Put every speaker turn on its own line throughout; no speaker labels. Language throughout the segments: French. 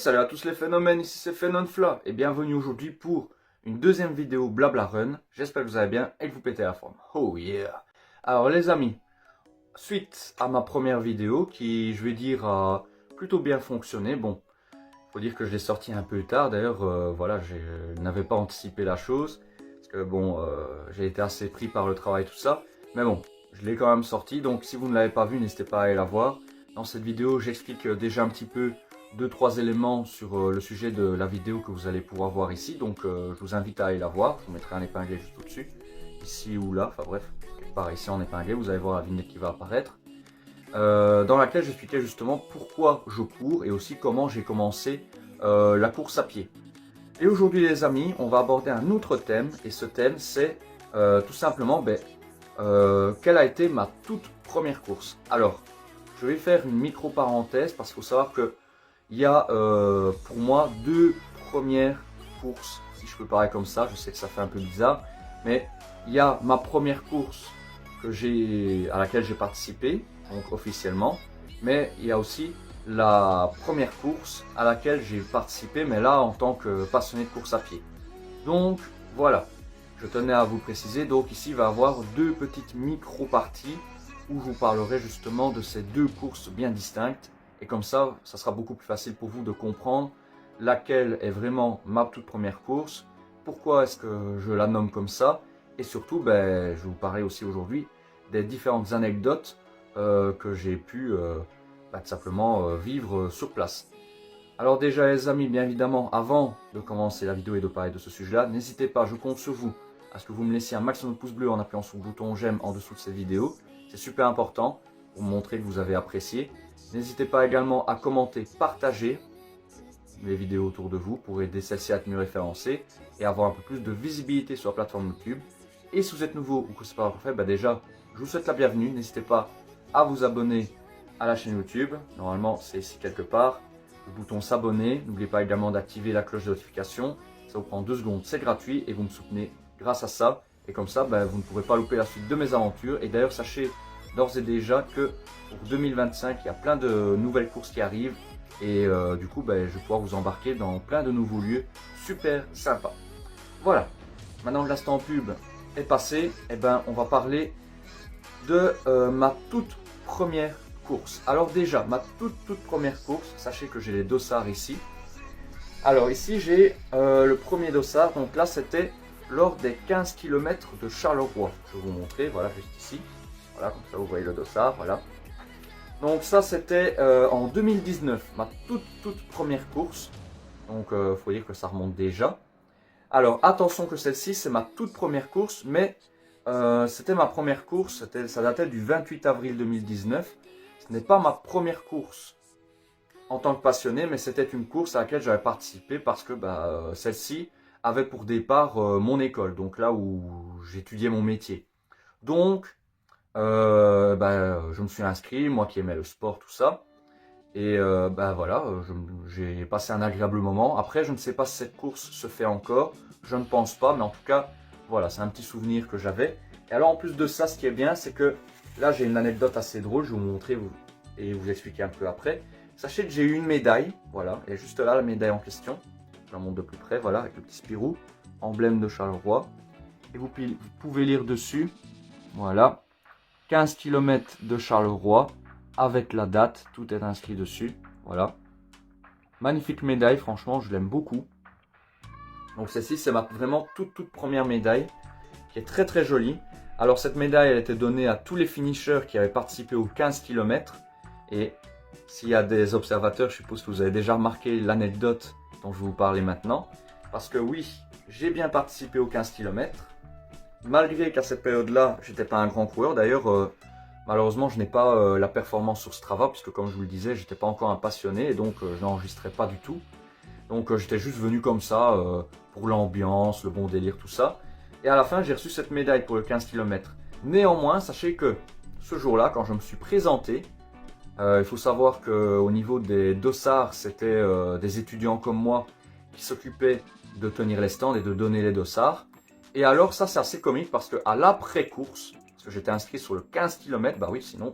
salut à tous les phénomènes, ici c'est Phénonfla et bienvenue aujourd'hui pour une deuxième vidéo Blabla Run. J'espère que vous allez bien et que vous pétez la forme. Oh yeah! Alors les amis, suite à ma première vidéo qui, je vais dire, a plutôt bien fonctionné. Bon, il faut dire que je l'ai sorti un peu tard. D'ailleurs, voilà, je n'avais pas anticipé la chose. Parce que bon, j'ai été assez pris par le travail tout ça. Mais bon, je l'ai quand même sorti. Donc si vous ne l'avez pas vu, n'hésitez pas à aller la voir. Dans cette vidéo, j'explique déjà un petit peu 2-3 éléments sur le sujet de la vidéo que vous allez pouvoir voir ici. Donc je vous invite à aller la voir. Je vous mettrai un épinglé juste au-dessus. Ici ou là, enfin bref, quelque part ici en épinglé, vous allez voir la vignette qui va apparaître. Dans laquelle j'expliquais justement pourquoi je cours et aussi comment j'ai commencé la course à pied. Et aujourd'hui les amis, on va aborder un autre thème. Et ce thème c'est tout simplement quelle a été ma toute première course. Alors, je vais faire une micro-parenthèse parce qu'il faut savoir que il y a pour moi deux premières courses, si je peux parler comme ça. Je sais que ça fait un peu bizarre, mais il y a ma première course à laquelle j'ai participé, donc officiellement, mais il y a aussi la première course à laquelle j'ai participé, mais là en tant que passionné de course à pied. Donc voilà, je tenais à vous préciser. Donc ici il va y avoir deux petites micro-parties où je vous parlerai justement de ces deux courses bien distinctes. Et comme ça sera beaucoup plus facile pour vous de comprendre laquelle est vraiment ma toute première course, pourquoi est-ce que je la nomme comme ça, et surtout, je vais vous parler aussi aujourd'hui des différentes anecdotes que j'ai pu tout simplement vivre sur place. Alors déjà les amis, bien évidemment, avant de commencer la vidéo et de parler de ce sujet-là, n'hésitez pas, je compte sur vous, à ce que vous me laissiez un maximum de pouces bleus en appuyant sur le bouton j'aime en dessous de cette vidéo. C'est super important pour montrer que vous avez apprécié. N'hésitez pas également à commenter, partager les vidéos autour de vous pour aider celle-ci à être mieux référencée et avoir un peu plus de visibilité sur la plateforme YouTube. Et si vous êtes nouveau ou que ce n'est pas encore fait, déjà, je vous souhaite la bienvenue. N'hésitez pas à vous abonner à la chaîne YouTube. Normalement, c'est ici quelque part. Le bouton s'abonner. N'oubliez pas également d'activer la cloche de notification. Ça vous prend 2 secondes, c'est gratuit et vous me soutenez grâce à ça. Et comme ça, vous ne pourrez pas louper la suite de mes aventures. Et d'ailleurs, sachez d'ores et déjà que pour 2025, il y a plein de nouvelles courses qui arrivent. Et du coup, je vais pouvoir vous embarquer dans plein de nouveaux lieux super sympas. Voilà, maintenant que l'instant pub est passé, on va parler de ma toute première course. Alors déjà, ma toute première course, sachez que j'ai les dossards ici. Alors ici, j'ai le premier dossard, donc là c'était lors des 15 km de Charleroi. Je vais vous montrer, voilà, juste ici. Voilà, comme ça vous voyez le dossard, voilà. Donc ça c'était en 2019, ma toute première course. Donc il faut dire que ça remonte déjà. Alors attention que celle-ci c'est ma toute première course, mais c'était ma première course, ça datait du 28 avril 2019. Ce n'est pas ma première course en tant que passionné, mais c'était une course à laquelle j'avais participé parce que celle-ci avait pour départ mon école, donc là où j'étudiais mon métier. Donc je me suis inscrit, moi qui aimais le sport, tout ça. Et voilà, j'ai passé un agréable moment. Après, je ne sais pas si cette course se fait encore. Je ne pense pas, mais en tout cas, voilà, c'est un petit souvenir que j'avais. Et alors, en plus de ça, ce qui est bien, c'est que là, j'ai une anecdote assez drôle. Je vais vous montrer et vous expliquer un peu après. Sachez que j'ai eu une médaille, voilà, et juste là, la médaille en question. Je la montre de plus près, voilà, avec le petit Spirou, emblème de Charleroi. Et vous pouvez lire dessus, voilà, 15 km de Charleroi, avec la date, tout est inscrit dessus, voilà. Magnifique médaille, franchement, je l'aime beaucoup. Donc celle-ci, c'est ma vraiment toute première médaille, qui est très jolie. Alors cette médaille, elle était donnée à tous les finishers qui avaient participé aux 15 km. Et s'il y a des observateurs, je suppose que vous avez déjà remarqué l'anecdote dont je vais vous parler maintenant. Parce que oui, j'ai bien participé aux 15 km. Malgré qu'à cette période-là, j'étais pas un grand coureur. D'ailleurs, malheureusement, je n'ai pas la performance sur Strava, puisque comme je vous le disais, j'étais pas encore un passionné, et donc je n'enregistrais pas du tout. Donc j'étais juste venu comme ça, pour l'ambiance, le bon délire, tout ça. Et à la fin, j'ai reçu cette médaille pour le 15 km. Néanmoins, sachez que ce jour-là, quand je me suis présenté, il faut savoir qu'au niveau des dossards, c'était des étudiants comme moi qui s'occupaient de tenir les stands et de donner les dossards. Et alors ça c'est assez comique parce qu'à l'après-course, parce que j'étais inscrit sur le 15 km, oui sinon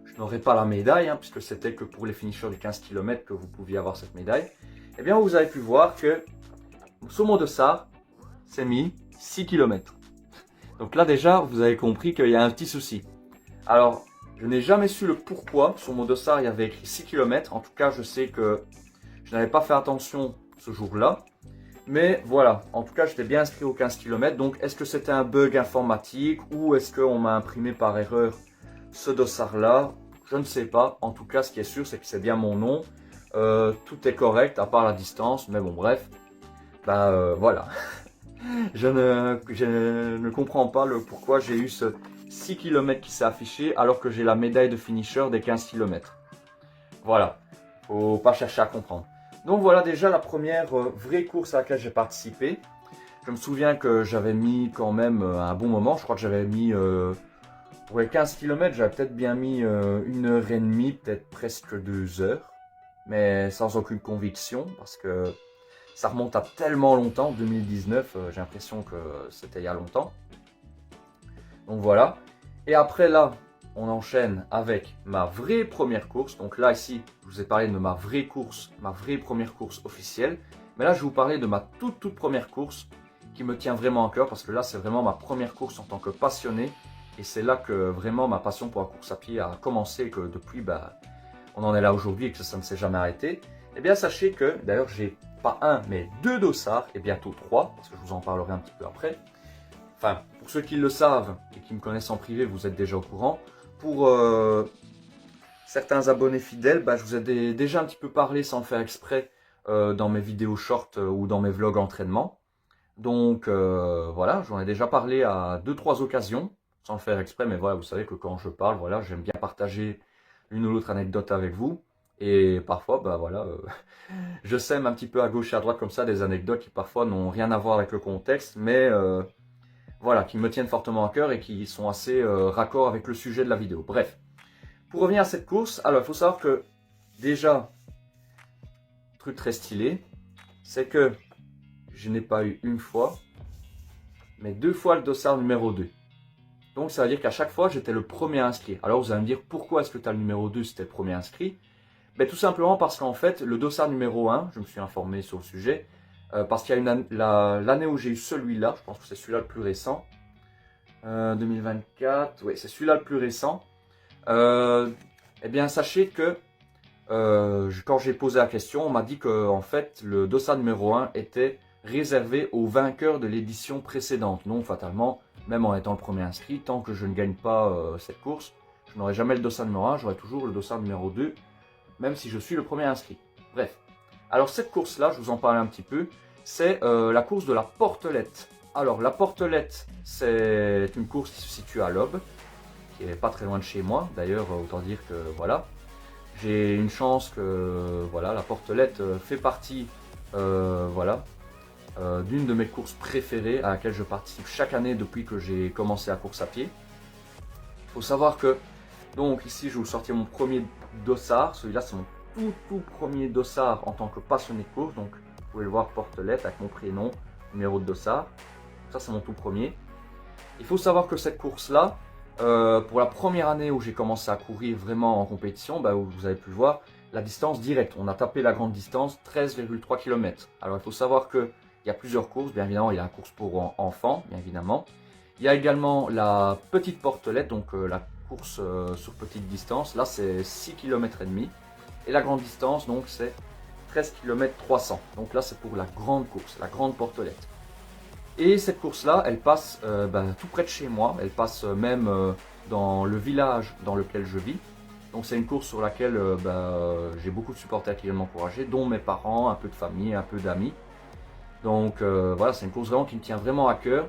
je n'aurais pas la médaille, puisque c'était que pour les finishers du 15 km que vous pouviez avoir cette médaille. eh bien vous avez pu voir que sur mon dossard, c'est mis 6 km. Donc là déjà, vous avez compris qu'il y a un petit souci. Alors, je n'ai jamais su le pourquoi. Sur mon dossard, il y avait écrit 6 km. En tout cas, je sais que je n'avais pas fait attention ce jour-là. Mais voilà, en tout cas, j'étais bien inscrit aux 15 km. Donc, est-ce que c'était un bug informatique ou est-ce qu'on m'a imprimé par erreur ce dossard-là? Je ne sais pas. En tout cas, ce qui est sûr, c'est que c'est bien mon nom. Tout est correct, à part la distance. Mais bon, bref. Voilà. Je ne comprends pas le pourquoi j'ai eu ce 6 km qui s'est affiché alors que j'ai la médaille de finisher des 15 km. Voilà, faut pas chercher à comprendre. Donc voilà déjà la première vraie course à laquelle j'ai participé. Je me souviens que j'avais mis quand même un bon moment. Je crois que j'avais mis pour les 15 km, j'avais peut-être bien mis 1h30, peut-être presque 2 heures. Mais sans aucune conviction parce que ça remonte à tellement longtemps, 2019, j'ai l'impression que c'était il y a longtemps. Donc voilà. Et après là, on enchaîne avec ma vraie première course. Donc là ici, je vous ai parlé de ma vraie course, ma vraie première course officielle. Mais là, je vais vous parler de ma toute première course qui me tient vraiment à cœur parce que là, c'est vraiment ma première course en tant que passionné. Et c'est là que vraiment ma passion pour la course à pied a commencé et que depuis, on en est là aujourd'hui et que ça ne s'est jamais arrêté. Eh bien, sachez que, d'ailleurs, j'ai pas un, mais 2 dossards, et bientôt 3, parce que je vous en parlerai un petit peu après. Enfin, pour ceux qui le savent et qui me connaissent en privé, vous êtes déjà au courant. Pour certains abonnés fidèles, je vous ai déjà un petit peu parlé sans le faire exprès dans mes vidéos short ou dans mes vlogs entraînement. Donc voilà, j'en ai déjà parlé à 2-3 occasions, sans le faire exprès, mais voilà, vous savez que quand je parle, voilà, j'aime bien partager une ou l'autre anecdote avec vous. Et parfois, je sème un petit peu à gauche et à droite comme ça des anecdotes qui parfois n'ont rien à voir avec le contexte, mais voilà, qui me tiennent fortement à cœur et qui sont assez raccords avec le sujet de la vidéo. Bref, pour revenir à cette course, alors il faut savoir que déjà, truc très stylé, c'est que je n'ai pas eu une fois, mais 2 fois le dossard numéro 2. Donc ça veut dire qu'à chaque fois, j'étais le premier inscrit. Alors vous allez me dire, pourquoi est-ce que tu as le numéro 2 si tu es le premier inscrit? Tout simplement parce qu'en fait, le dossard numéro 1, je me suis informé sur le sujet, parce qu'il y a l'année où j'ai eu celui-là, je pense que c'est celui-là le plus récent, 2024, oui, c'est celui-là le plus récent. Eh bien, sachez que quand j'ai posé la question, on m'a dit que en fait, le dossard numéro 1 était réservé aux vainqueurs de l'édition précédente. Donc, fatalement, même en étant le premier inscrit, tant que je ne gagne pas cette course, je n'aurai jamais le dossard numéro 1, j'aurai toujours le dossard numéro 2, même si je suis le premier inscrit. Bref. Alors cette course-là, je vous en parlais un petit peu, c'est la course de la Portelette. Alors la Portelette, c'est une course qui se situe à l'Aube, qui n'est pas très loin de chez moi. D'ailleurs, autant dire que voilà, j'ai une chance que voilà, la Portelette fait partie d'une de mes courses préférées à laquelle je participe chaque année depuis que j'ai commencé la course à pied. Il faut savoir que, donc ici je vais vous sortir mon premier dossard, celui-là c'est mon tout premier dossard en tant que passionné de course, donc vous pouvez le voir, Portelette avec mon prénom, numéro de dossard, ça c'est mon tout premier. Il faut savoir que cette course-là, pour la première année où j'ai commencé à courir vraiment en compétition, où vous avez pu le voir, la distance directe, on a tapé la grande distance, 13,3 km. Alors il faut savoir qu'il y a plusieurs courses, bien évidemment il y a la course pour enfants, bien évidemment. Il y a également la petite Portelette, donc la course sur petite distance, là c'est 6 km et demi. Et la grande distance, donc c'est 13 km 300. Donc là c'est pour la grande course, la grande Portelette. Et cette course-là, elle passe tout près de chez moi, elle passe même dans le village dans lequel je vis. Donc c'est une course sur laquelle j'ai beaucoup de supporters qui viennent m'encourager, dont mes parents, un peu de famille, un peu d'amis. Donc voilà, c'est une course vraiment qui me tient vraiment à cœur,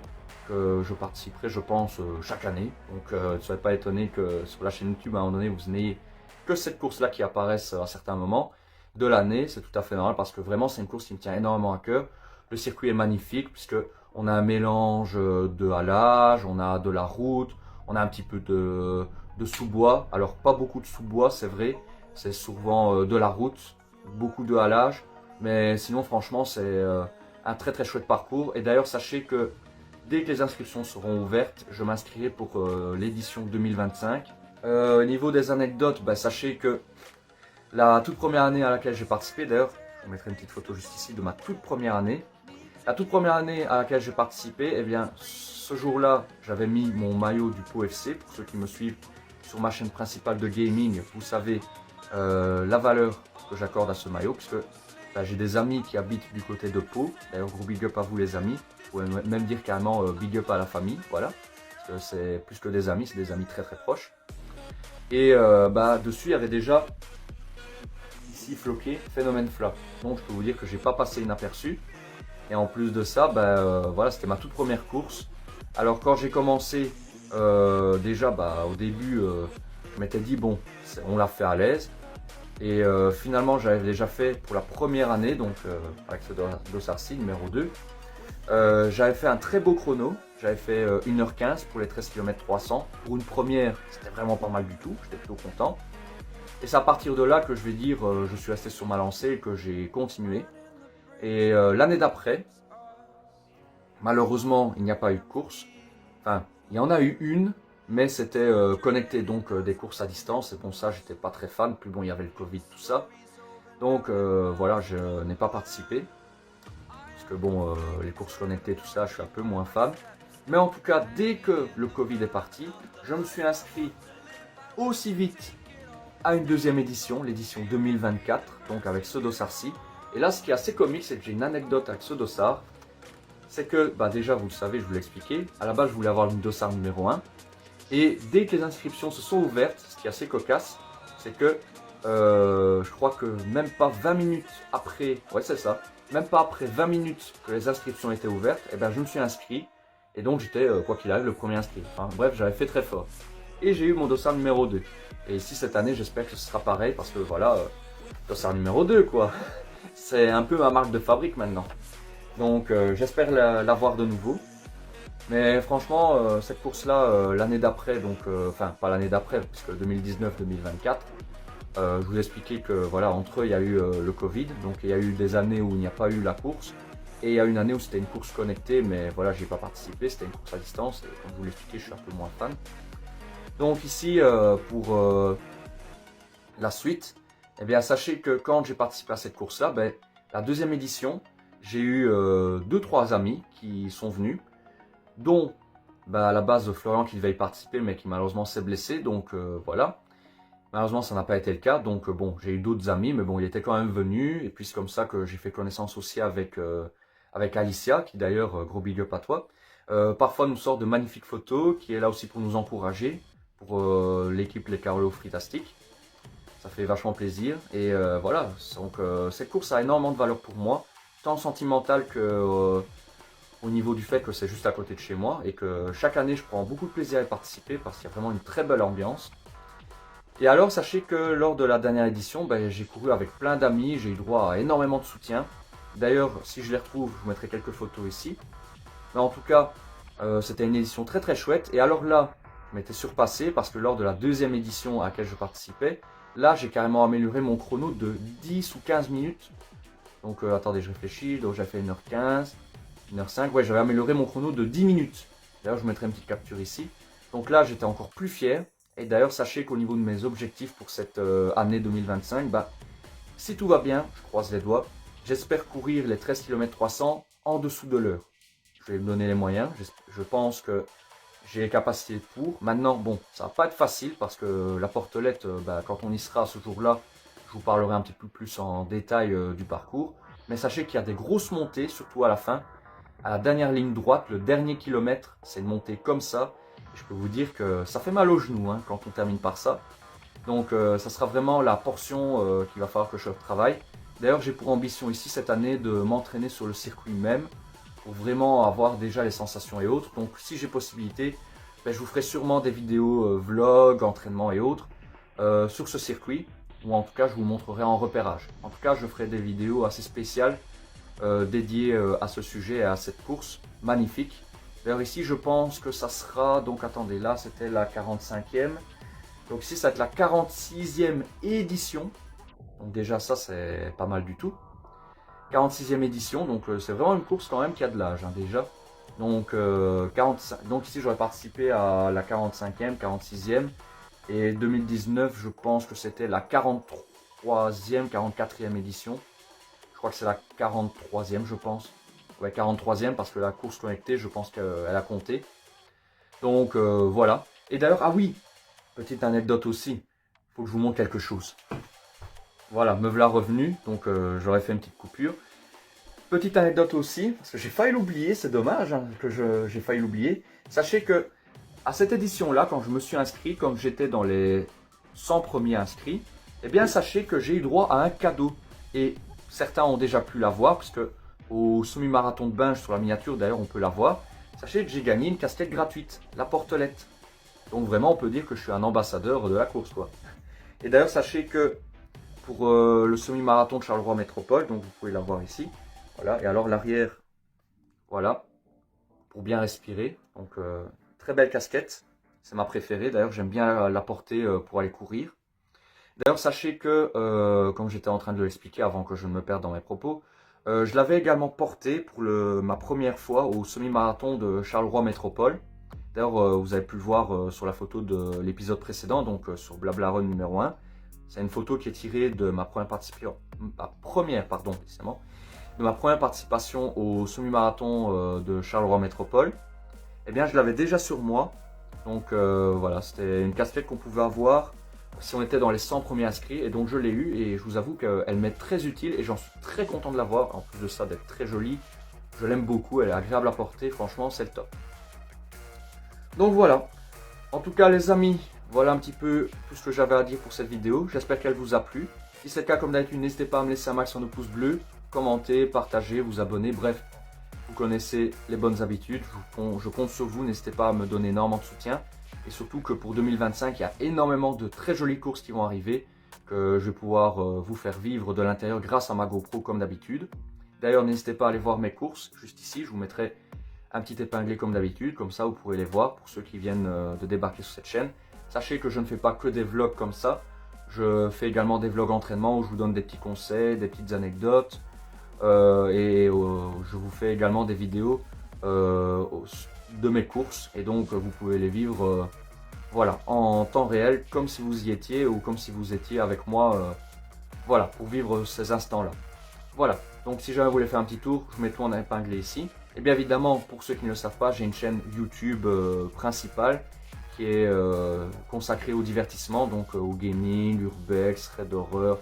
que je participerai je pense chaque année. Donc ne soyez pas étonnés que sur la chaîne YouTube à un moment donné vous n'ayez que cette course-là qui apparaisse à certains moments de l'année. C'est tout à fait normal parce que vraiment c'est une course qui me tient énormément à cœur. Le circuit est magnifique puisque on a un mélange de halage, on a de la route, on a un petit peu de sous-bois. Alors pas beaucoup de sous-bois, c'est vrai, c'est souvent de la route, beaucoup de halage. Mais sinon franchement c'est un très chouette parcours. Et d'ailleurs sachez que dès que les inscriptions seront ouvertes, je m'inscrirai pour l'édition 2025. Au niveau des anecdotes, sachez que la toute première année à laquelle j'ai participé, d'ailleurs, vous mettrai une petite photo juste ici de ma toute première année. La toute première année à laquelle j'ai participé, eh bien, ce jour-là, j'avais mis mon maillot du Pau FC. Pour ceux qui me suivent sur ma chaîne principale de gaming, vous savez la valeur que j'accorde à ce maillot, puisque bah, j'ai des amis qui habitent du côté de Pau. D'ailleurs, gros big up à vous les amis. Vous pouvez même dire carrément big up à la famille, voilà. Parce que c'est plus que des amis, c'est des amis très très proches. Et bah, dessus, il y avait déjà ici floqué Phénomène Fla. Donc je peux vous dire que j'ai pas passé inaperçu. Et en plus de ça, voilà, c'était ma toute première course. Alors quand j'ai commencé, déjà au début, je m'étais dit bon, on l'a fait à l'aise. Et finalement, j'avais déjà fait pour la première année, donc avec ce Dossarcy numéro 2. J'avais fait un très beau chrono. J'avais fait 1h15 pour les 13 km 300. Pour une première, c'était vraiment pas mal du tout. J'étais plutôt content. Et c'est à partir de là que je vais dire, je suis resté sur ma lancée et que j'ai continué. Et l'année d'après, malheureusement, il n'y a pas eu de course. Enfin, il y en a eu une, mais c'était connecté, donc des courses à distance. Et bon, ça, j'étais pas très fan. Puis bon, il y avait le Covid, tout ça. Donc voilà, je n'ai pas participé. Parce que bon, les courses connectées, tout ça, je suis un peu moins fan. Mais en tout cas, dès que le Covid est parti, je me suis inscrit aussi vite à une deuxième édition, l'édition 2024, donc avec ce Dossarcy. Et là, ce qui est assez comique, c'est que j'ai une anecdote avec ce dossard. C'est que, déjà, vous le savez, je vous l'ai expliqué. À la base, je voulais avoir le dossard numéro 1. Et dès que les inscriptions se sont ouvertes, ce qui est assez cocasse, c'est que je crois que même pas 20 minutes après, ouais, c'est ça, même pas après 20 minutes que les inscriptions étaient ouvertes, et je me suis inscrit. Et donc, j'étais, quoi qu'il arrive, le premier inscrit. Enfin, bref, j'avais fait très fort. Et j'ai eu mon dossard numéro 2. Et ici, cette année, j'espère que ce sera pareil parce que voilà, dossard numéro 2, quoi. C'est un peu ma marque de fabrique maintenant. Donc, j'espère l'avoir de nouveau. Mais franchement, cette course-là, l'année d'après, donc, enfin, pas l'année d'après, puisque 2019-2024, je vous ai expliqué que voilà, entre eux, il y a eu le Covid. Donc, il y a eu des années où il n'y a pas eu la course. Et il y a une année où c'était une course connectée, mais voilà, j'ai pas participé. C'était une course à distance. Et comme je vous l'ai expliqué, je suis un peu moins fan. Donc ici, pour la suite, eh bien, sachez que quand j'ai participé à cette course-là, la deuxième édition, j'ai eu 2-3 amis qui sont venus, dont à la base Florian qui devait y participer, mais qui malheureusement s'est blessé. Donc voilà, malheureusement ça n'a pas été le cas. Donc bon, j'ai eu d'autres amis, mais bon, il était quand même venu. Et puis c'est comme ça que j'ai fait connaissance aussi avec Alicia, qui d'ailleurs, gros big up à toi. Parfois nous sort de magnifiques photos, qui est là aussi pour nous encourager, pour l'équipe Les Carolo Fritastic. Ça fait vachement plaisir. Et voilà, donc cette course a énormément de valeur pour moi, tant sentimentale que au niveau du fait que c'est juste à côté de chez moi et que chaque année je prends beaucoup de plaisir à y participer parce qu'il y a vraiment une très belle ambiance. Et alors sachez que lors de la dernière édition, j'ai couru avec plein d'amis, j'ai eu droit à énormément de soutien. D'ailleurs, si je les retrouve, je vous mettrai quelques photos ici. Mais en tout cas, c'était une édition très très chouette. Et alors là, je m'étais surpassé parce que lors de la deuxième édition à laquelle je participais, là j'ai carrément amélioré mon chrono de 10 ou 15 minutes. Donc attendez, je réfléchis, donc j'avais fait 1h15, 1h05, ouais, j'avais amélioré mon chrono de 10 minutes. D'ailleurs, je vous mettrai une petite capture ici. Donc là, j'étais encore plus fier. Et d'ailleurs, sachez qu'au niveau de mes objectifs pour cette année 2025, si tout va bien, je croise les doigts, j'espère courir les 13 km 300 en dessous de l'heure. Je vais me donner les moyens. Je pense que j'ai les capacités pour. Maintenant, bon, ça va pas être facile parce que la portelette, quand on y sera ce jour-là, je vous parlerai un petit peu plus en détail du parcours. Mais sachez qu'il y a des grosses montées, surtout à la fin. À la dernière ligne droite, le dernier kilomètre, c'est une montée comme ça. Et je peux vous dire que ça fait mal aux genoux quand on termine par ça. Donc ça sera vraiment la portion qu'il va falloir que je travaille. D'ailleurs, j'ai pour ambition ici cette année de m'entraîner sur le circuit même, pour vraiment avoir déjà les sensations et autres. Donc si j'ai possibilité, je vous ferai sûrement des vidéos vlog, entraînement et autres sur ce circuit, ou en tout cas je vous montrerai en repérage. En tout cas, je ferai des vidéos assez spéciales dédiées à ce sujet et à cette course magnifique. D'ailleurs ici je pense que ça sera, donc attendez, là c'était la 45e, donc ici ça va être la 46e édition, donc déjà ça c'est pas mal du tout. 46e édition, donc c'est vraiment une course quand même qui a de l'âge déjà. Donc, donc ici j'aurais participé à la 45e, 46e et 2019 je pense que c'était la 43e, 44e édition. Je crois que c'est la 43e, je pense. Ouais, 43e, parce que la course connectée, je pense qu'elle a compté. Donc, voilà. Et d'ailleurs, ah oui, petite anecdote aussi. Il faut que je vous montre quelque chose. Voilà, me voilà revenu, donc j'aurais fait une petite coupure. Petite anecdote aussi, parce que j'ai failli l'oublier, c'est dommage hein, que j'ai failli l'oublier. Sachez que à cette édition-là, quand je me suis inscrit, comme j'étais dans les 100 premiers inscrits, eh bien sachez que j'ai eu droit à un cadeau. Et certains ont déjà pu l'avoir, parce que au semi-marathon de Binge sur la miniature, d'ailleurs on peut l'avoir. Sachez que j'ai gagné une casquette gratuite, la portelette. Donc vraiment on peut dire que je suis un ambassadeur de la course quoi. Et d'ailleurs sachez que pour le semi-marathon de Charleroi Métropole, donc vous pouvez la voir ici. Voilà, et alors l'arrière, voilà, pour bien respirer. Donc très belle casquette, c'est ma préférée. D'ailleurs j'aime bien la porter pour aller courir. D'ailleurs sachez que, comme j'étais en train de l'expliquer avant que je ne me perde dans mes propos, je l'avais également porté pour ma première fois au semi-marathon de Charleroi Métropole. D'ailleurs vous avez pu le voir sur la photo de l'épisode précédent, donc sur Blabla Run numéro 1. C'est une photo qui est tirée de ma première participation au semi-marathon de Charleroi Métropole. Eh bien, je l'avais déjà sur moi. Donc voilà, c'était une casquette qu'on pouvait avoir si on était dans les 100 premiers inscrits. Et donc je l'ai eu et je vous avoue qu'elle m'est très utile et j'en suis très content de l'avoir. En plus de ça, d'être très jolie. Je l'aime beaucoup, elle est agréable à porter. Franchement, c'est le top. Donc voilà. En tout cas, les amis, voilà un petit peu tout ce que j'avais à dire pour cette vidéo. J'espère qu'elle vous a plu. Si c'est le cas, comme d'habitude, n'hésitez pas à me laisser un max de pouces bleus, commenter, partager, vous abonner. Bref, vous connaissez les bonnes habitudes. Je compte sur vous. N'hésitez pas à me donner énormément de soutien. Et surtout que pour 2025, il y a énormément de très jolies courses qui vont arriver, que je vais pouvoir vous faire vivre de l'intérieur grâce à ma GoPro comme d'habitude. D'ailleurs, n'hésitez pas à aller voir mes courses. Juste ici, je vous mettrai un petit épinglé comme d'habitude, comme ça vous pourrez les voir pour ceux qui viennent de débarquer sur cette chaîne. Sachez que je ne fais pas que des vlogs comme ça, je fais également des vlogs entraînement où je vous donne des petits conseils, des petites anecdotes et je vous fais également des vidéos de mes courses et donc vous pouvez les vivre voilà, en temps réel comme si vous y étiez ou comme si vous étiez avec moi voilà, pour vivre ces instants-là. Voilà, donc si jamais vous voulez faire un petit tour, je mets tout en épinglé ici. Et bien évidemment, pour ceux qui ne le savent pas, j'ai une chaîne YouTube principale qui est consacrée au divertissement, donc au gaming, urbex, raid d'horreur,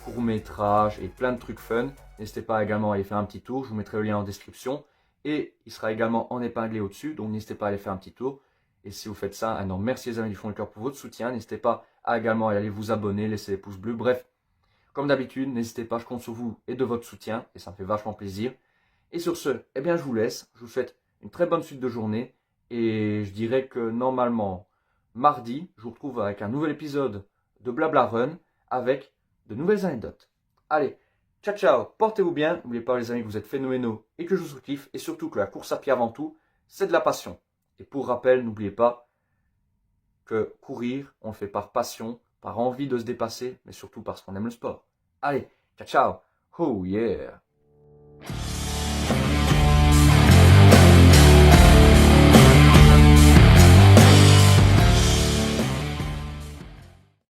court-métrage et plein de trucs fun. N'hésitez pas également à aller faire un petit tour, je vous mettrai le lien en description. Et il sera également en épinglé au-dessus, donc n'hésitez pas à aller faire un petit tour. Et si vous faites ça, un énorme merci les amis du fond du cœur pour votre soutien. N'hésitez pas à également aller vous abonner, laisser les pouces bleus, bref. Comme d'habitude, n'hésitez pas, je compte sur vous et de votre soutien, et ça me fait vachement plaisir. Et sur ce, eh bien je vous laisse, je vous souhaite une très bonne suite de journée, et je dirais que normalement, mardi, je vous retrouve avec un nouvel épisode de Blabla Run, avec de nouvelles anecdotes. Allez, ciao ciao, portez-vous bien, n'oubliez pas les amis que vous êtes phénoménaux et que je vous kiffe, et surtout que la course à pied avant tout, c'est de la passion. Et pour rappel, n'oubliez pas que courir, on le fait par passion, par envie de se dépasser, mais surtout parce qu'on aime le sport. Allez, ciao ciao, oh yeah.